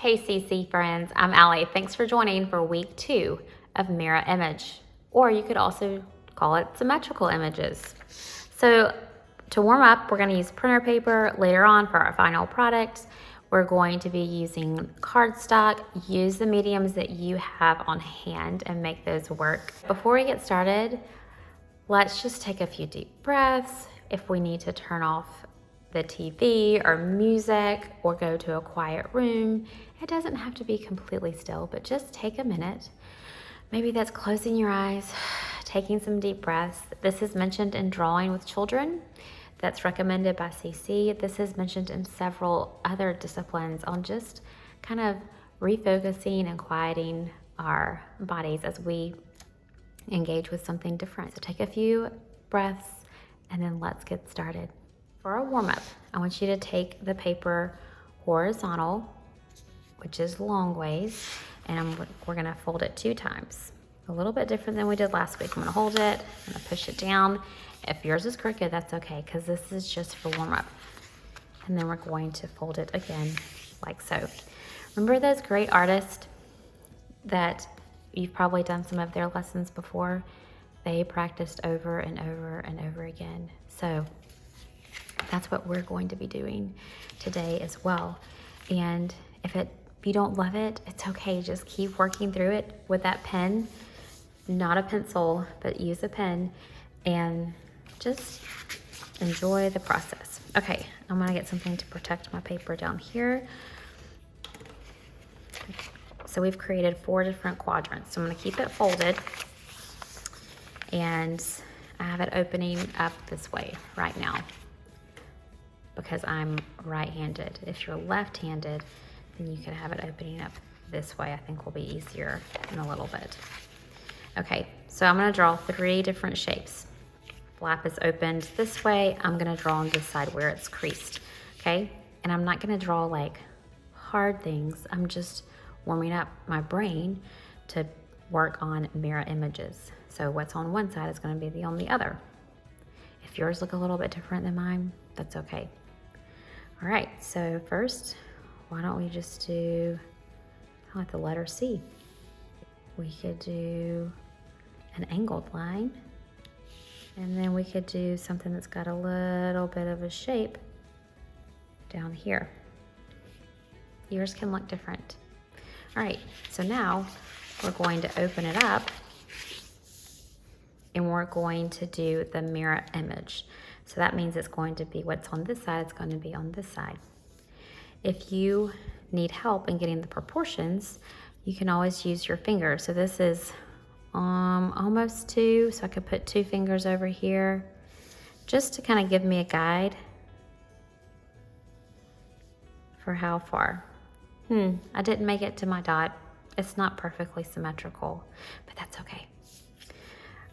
Hey CC friends, I'm Allie. Thanks for joining for week 2 of Mirror Image, or you could also call it symmetrical images. So to warm up, we're going to use printer paper. Later on for our final product, we're going to be using cardstock. Use the mediums that you have on hand and make those work. Before we get started, let's just take a few deep breaths. If we need to turn off the TV or music or go to a quiet room, it doesn't have to be completely still, but just take a minute. Maybe that's closing your eyes, taking some deep breaths. This is mentioned in drawing with children. That's recommended by CC. This is mentioned in several other disciplines on just kind of refocusing and quieting our bodies as we engage with something different. So take a few breaths and then let's get started. For a warm-up, I want you to take the paper horizontal, which is long ways, and we're gonna fold it 2 times. A little bit different than we did last week. I'm gonna hold it, I'm gonna push it down. If yours is crooked, that's okay, because this is just for warm-up. And then we're going to fold it again, like so. Remember those great artists that you've probably done some of their lessons before? They practiced over and over and over again. So that's what we're going to be doing today as well. And if you don't love it, it's okay. Just keep working through it with that pen, not a pencil, but use a pen, and just enjoy the process. Okay, I'm gonna get something to protect my paper down here. So we've created 4 different quadrants. So I'm gonna keep it folded, and I have it opening up this way right now, because I'm right-handed. If you're left-handed, then you can have it opening up this way. I think will be easier in a little bit. Okay, so I'm gonna draw 3 different shapes. Flap is opened this way. I'm gonna draw on this side where it's creased, okay? And I'm not gonna draw like hard things. I'm just warming up my brain to work on mirror images. So what's on one side is gonna be on the other. If yours look a little bit different than mine, that's okay. All right, so first, why don't we just do, I like the letter C. We could do an angled line, and then we could do something that's got a little bit of a shape down here. Yours can look different. All right, so now we're going to open it up, and we're going to do the mirror image. So that means it's going to be what's on this side, it's going to be on this side. If you need help in getting the proportions, you can always use your finger. So this is almost 2, so I could put 2 fingers over here just to kind of give me a guide for how far. I didn't make it to my dot. It's not perfectly symmetrical, but that's okay.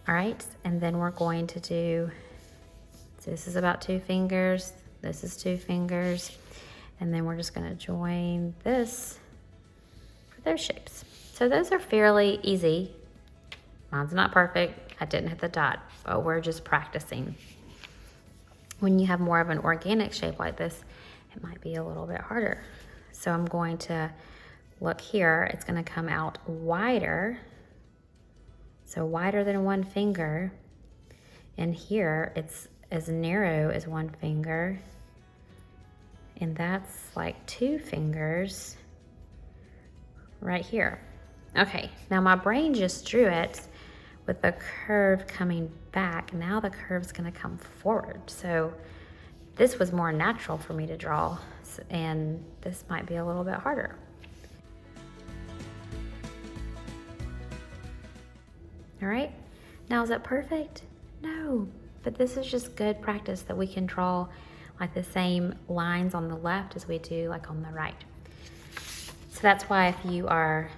All right, and then we're going to do, so this is about 2 fingers, this is 2 fingers, and then we're just gonna join this for those shapes. So those are fairly easy. Mine's not perfect, I didn't hit the dot, but we're just practicing. When you have more of an organic shape like this, it might be a little bit harder. So I'm going to look here, it's gonna come out wider. So wider than 1 finger. And here it's as narrow as 1 finger. And that's like 2 fingers right here. Okay, now my brain just drew it with the curve coming back. Now the curve's gonna come forward. So this was more natural for me to draw, and this might be a little bit harder. All right, now is that perfect? No, but this is just good practice that we can draw like the same lines on the left as we do like on the right. So that's why if you are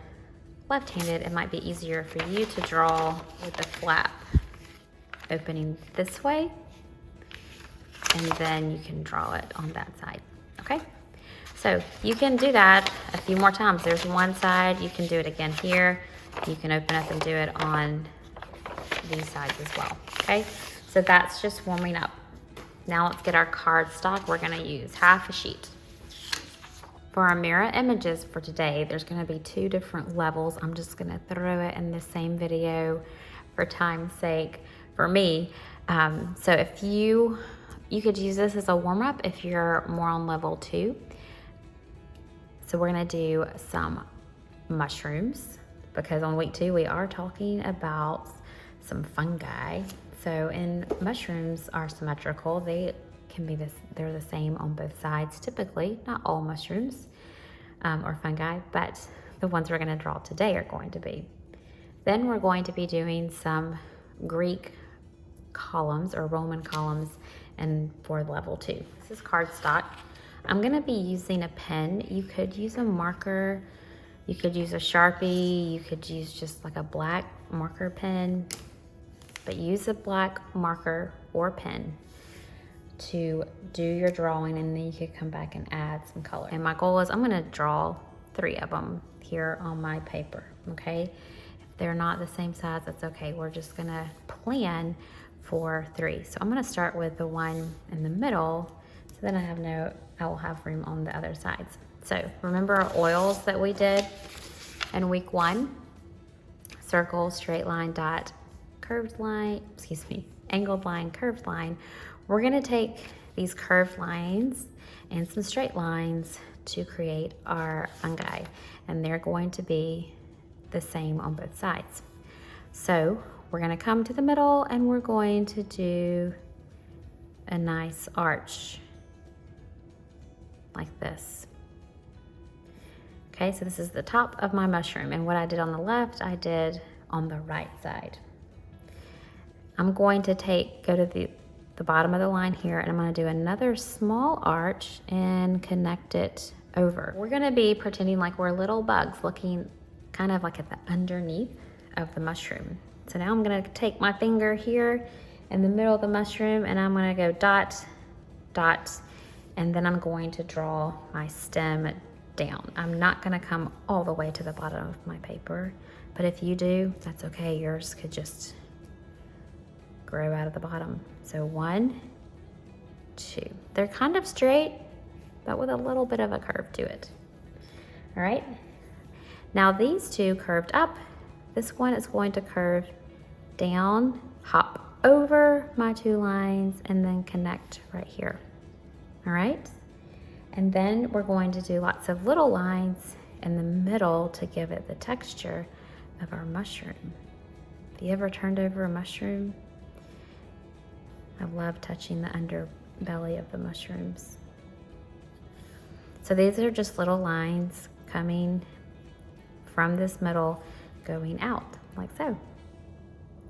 left-handed, it might be easier for you to draw with the flap opening this way, and then you can draw it on that side, okay? So you can do that a few more times. There's one side, you can do it again here. You can open up and do it on these sides as well, okay? So that's just warming up. Now let's get our cardstock. We're gonna use half a sheet. For our mirror images for today, there's going to be 2 different levels. I'm just going to throw it in the same video for time's sake for me. So if you could use this as a warm-up if you're more on level 2. So we're going to do some mushrooms because on week 2 we are talking about some fungi. So in mushrooms are symmetrical. They're the same on both sides typically, not all mushrooms or fungi, but the ones we're going to draw today are going to be. Then we're going to be doing some Greek columns or Roman columns and for level 2. This is cardstock. I'm going to be using a pen. You could use a marker, you could use a Sharpie, you could use just like a black marker pen, but use a black marker or pen to do your drawing, and then you could come back and add some color. And my goal is I'm going to draw 3 of them here on my paper, okay? If they're not the same size, that's okay. We're just going to plan for 3. So I'm going to start with the one in the middle, so then I will have room on the other sides. So remember our oils that we did in week 1? Circle, straight line, dot, curved line, angled line, curved line. We're going to take these curved lines and some straight lines to create our fungi, and they're going to be the same on both sides. So we're going to come to the middle and we're going to do a nice arch like this. Okay, so this is the top of my mushroom, and what I did on the left, I did on the right side. I'm going to go to the bottom of the line here, and I'm going to do another small arch and connect it over. We're going to be pretending like we're little bugs looking kind of like at the underneath of the mushroom. So now I'm going to take my finger here in the middle of the mushroom, and I'm going to go dot, dot, and then I'm going to draw my stem down. I'm not going to come all the way to the bottom of my paper, but if you do, that's okay. Yours could just grow out of the bottom. So 1, 2. They're kind of straight, but with a little bit of a curve to it. All right. Now these 2 curved up. This one is going to curve down, hop over my 2 lines, and then connect right here. All right. And then we're going to do lots of little lines in the middle to give it the texture of our mushroom. Have you ever turned over a mushroom? I love touching the underbelly of the mushrooms. So these are just little lines coming from this middle, going out like so.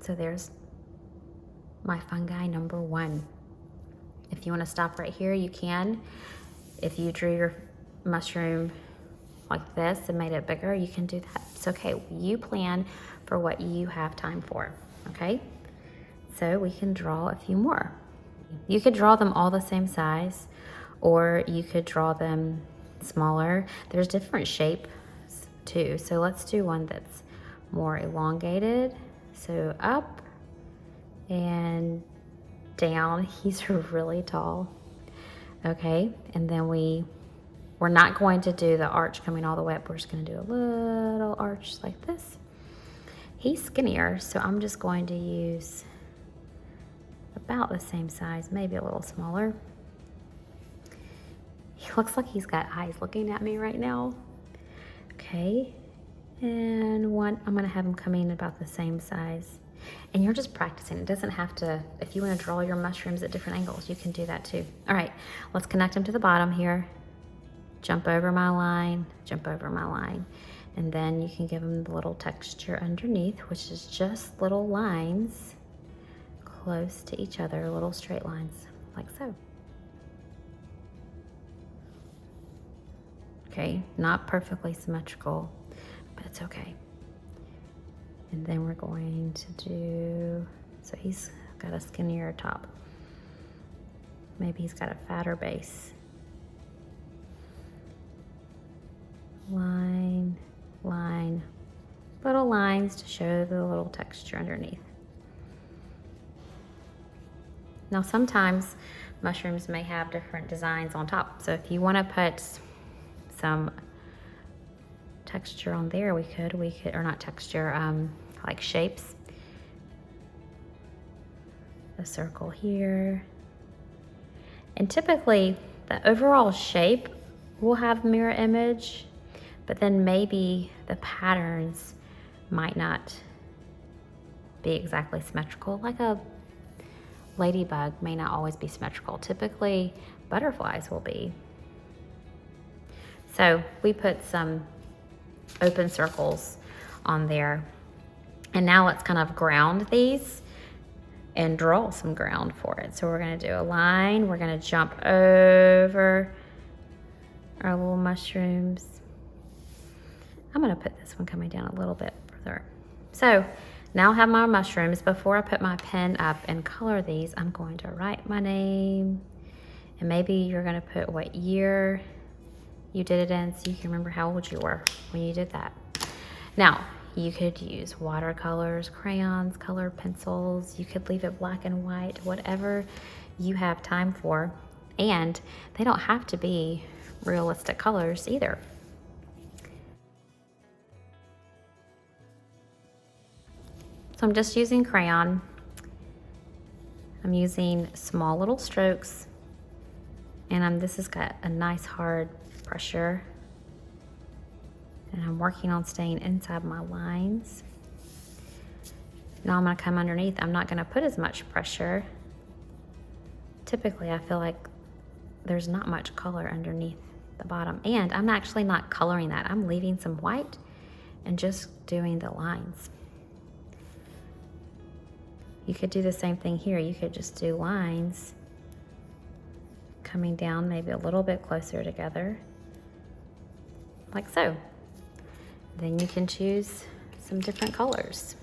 So there's my fungi number 1. If you want to stop right here, you can. If you drew your mushroom like this and made it bigger, you can do that. It's okay. You plan for what you have time for, okay? So we can draw a few more. You could draw them all the same size, or you could draw them smaller. There's different shapes too. So let's do one that's more elongated. So up and down. He's really tall. Okay, and then we're not going to do the arch coming all the way up. We're just going to do a little arch like this. He's skinnier, so I'm just going to use about the same size, maybe a little smaller. He looks like he's got eyes looking at me right now. Okay, and one, I'm going to have him come in about the same size. And you're just practicing. It doesn't have to, if you want to draw your mushrooms at different angles, you can do that too. All right, let's connect them to the bottom here. Jump over my line, jump over my line. And then you can give them the little texture underneath, which is just little lines close to each other, little straight lines, like so. Okay, not perfectly symmetrical, but it's okay. And then we're going to do, so he's got a skinnier top. Maybe he's got a fatter base. Line, line, little lines to show the little texture underneath. Now sometimes mushrooms may have different designs on top. So if you want to put some texture on there, we could, or not texture, like shapes. A circle here. And typically the overall shape will have mirror image, but then maybe the patterns might not be exactly symmetrical. Like a ladybug may not always be symmetrical. Typically butterflies will be. So we put some open circles on there. And now let's kind of ground these and draw some ground for it. So we're gonna do a line. We're gonna jump over our little mushrooms. I'm gonna put this one coming down a little bit further. So now I have my mushrooms. Before I put my pen up and color these, I'm going to write my name. And maybe you're gonna put what year you did it in so you can remember how old you were when you did that. Now, you could use watercolors, crayons, colored pencils. You could leave it black and white, whatever you have time for. And they don't have to be realistic colors either. So I'm just using crayon. I'm using small little strokes. And this has got a nice hard pressure. And I'm working on staying inside my lines. Now I'm gonna come underneath. I'm not gonna put as much pressure. Typically, I feel like there's not much color underneath the bottom. And I'm actually not coloring that. I'm leaving some white and just doing the lines. You could do the same thing here. You could just do lines coming down maybe a little bit closer together, like so. Then you can choose some different colors.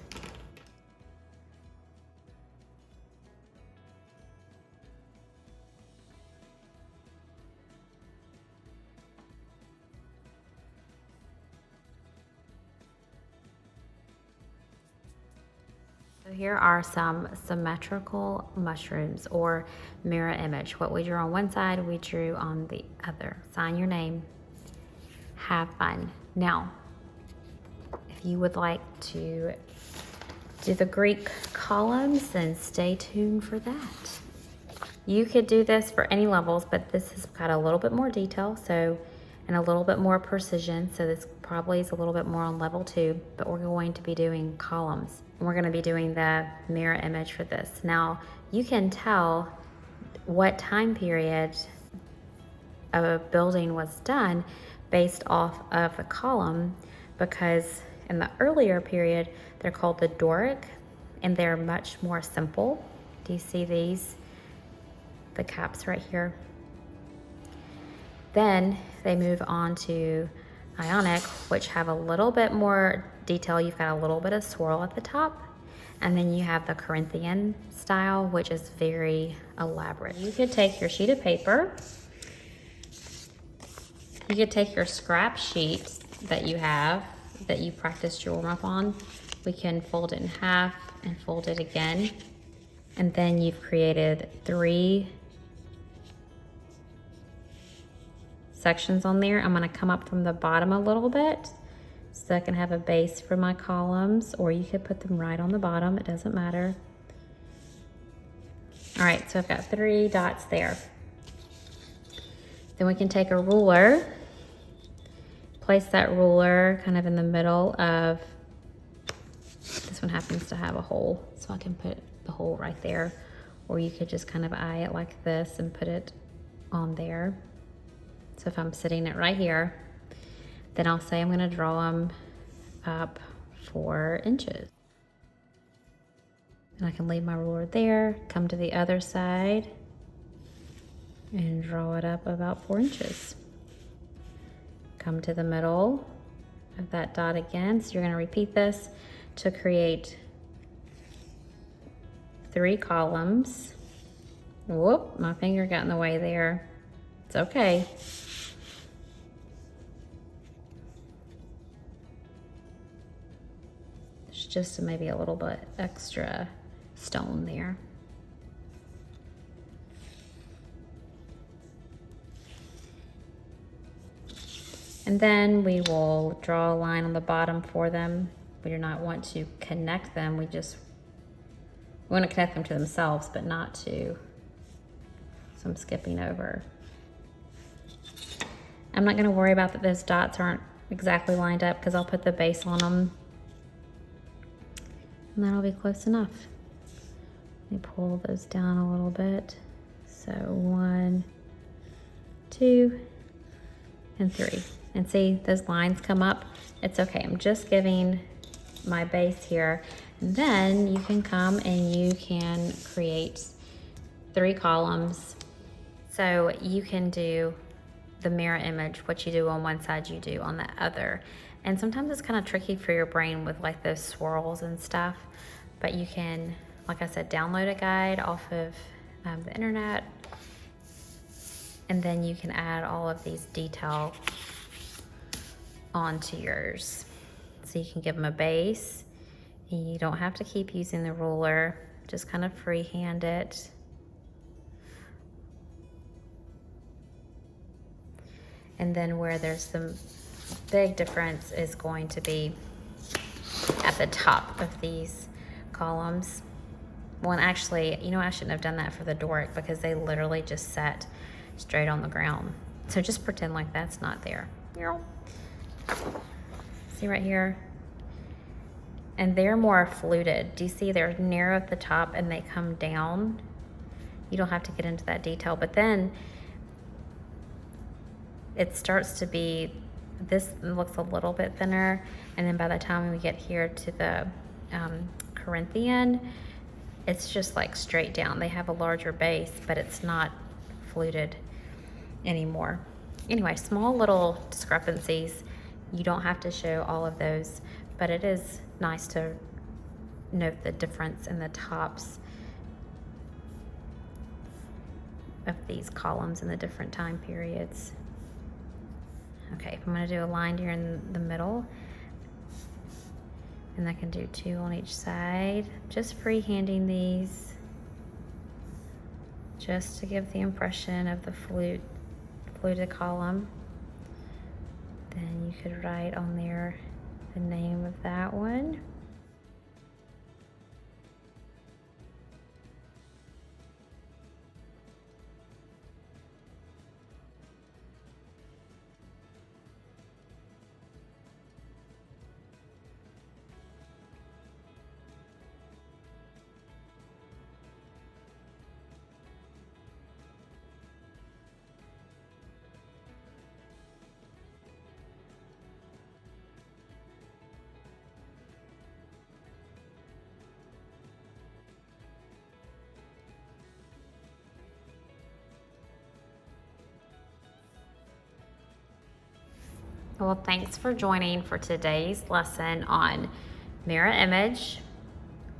So here are some symmetrical mushrooms or mirror image. What we drew on one side, we drew on the other. Sign your name. Have fun. Now, if you would like to do the Greek columns, then stay tuned for that. You could do this for any levels, but this has got a little bit more detail, and a little bit more precision. So this probably is a little bit more on level 2, but we're going to be doing columns. We're going to be doing the mirror image for this. Now, you can tell what time period a building was done based off of the column, because in the earlier period, they're called the Doric, and they're much more simple. Do you see these? The caps right here. Then they move on to Ionic, which have a little bit more detail. You've got a little bit of swirl at the top. And then you have the Corinthian style, which is very elaborate. You could take your sheet of paper. You could take your scrap sheet that you have, that you practiced your warm up on. We can fold it in half and fold it again. And then you've created 3 sections on there. I'm gonna come up from the bottom a little bit so I can have a base for my columns, or you could put them right on the bottom, it doesn't matter. All right, so I've got 3 dots there. Then we can take a ruler, place that ruler kind of in the middle of, this one happens to have a hole, so I can put the hole right there, or you could just kind of eye it like this and put it on there. So if I'm sitting it right here, then I'll say I'm gonna draw them up 4 inches. And I can leave my ruler there, come to the other side, and draw it up about 4 inches. Come to the middle of that dot again. So you're gonna repeat this to create 3 columns. Whoop, my finger got in the way there. It's okay. There's just maybe a little bit extra stone there. And then we will draw a line on the bottom for them. We do not want to connect them. We want to connect them to themselves, but not to, so I'm skipping over. I'm not gonna worry about that those dots aren't exactly lined up because I'll put the base on them. And that'll be close enough. Let me pull those down a little bit. So 1, 2, and 3. And see those lines come up? It's okay, I'm just giving my base here. And then you can come and you can create 3 columns. So you can do the mirror image, what you do on one side, you do on the other. And sometimes it's kind of tricky for your brain with like those swirls and stuff, but you can, like I said, download a guide off of the internet, and then you can add all of these details onto yours. So you can give them a base, and you don't have to keep using the ruler, just kind of freehand it. And then where there's some big difference is going to be at the top of these columns. Well, and actually, you know, I shouldn't have done that for the Doric because they literally just sat straight on the ground. So just pretend like that's not there. See right here? And they're more fluted. Do you see they're narrow at the top and they come down? You don't have to get into that detail, but then it starts to be, this looks a little bit thinner, and then by the time we get here to the Corinthian, it's just like straight down. They have a larger base, but it's not fluted anymore. Anyway, small little discrepancies. You don't have to show all of those, but it is nice to note the difference in the tops of these columns in the different time periods. Okay, I'm gonna do a line here in the middle, and I can do 2 on each side. Just freehanding these, just to give the impression of the fluted column. Then you could write on there the name of that one. Well, thanks for joining for today's lesson on mirror image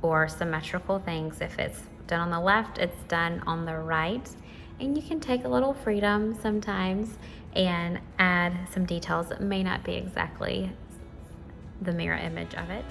or symmetrical things. If it's done on the left, it's done on the right. And you can take a little freedom sometimes and add some details that may not be exactly the mirror image of it.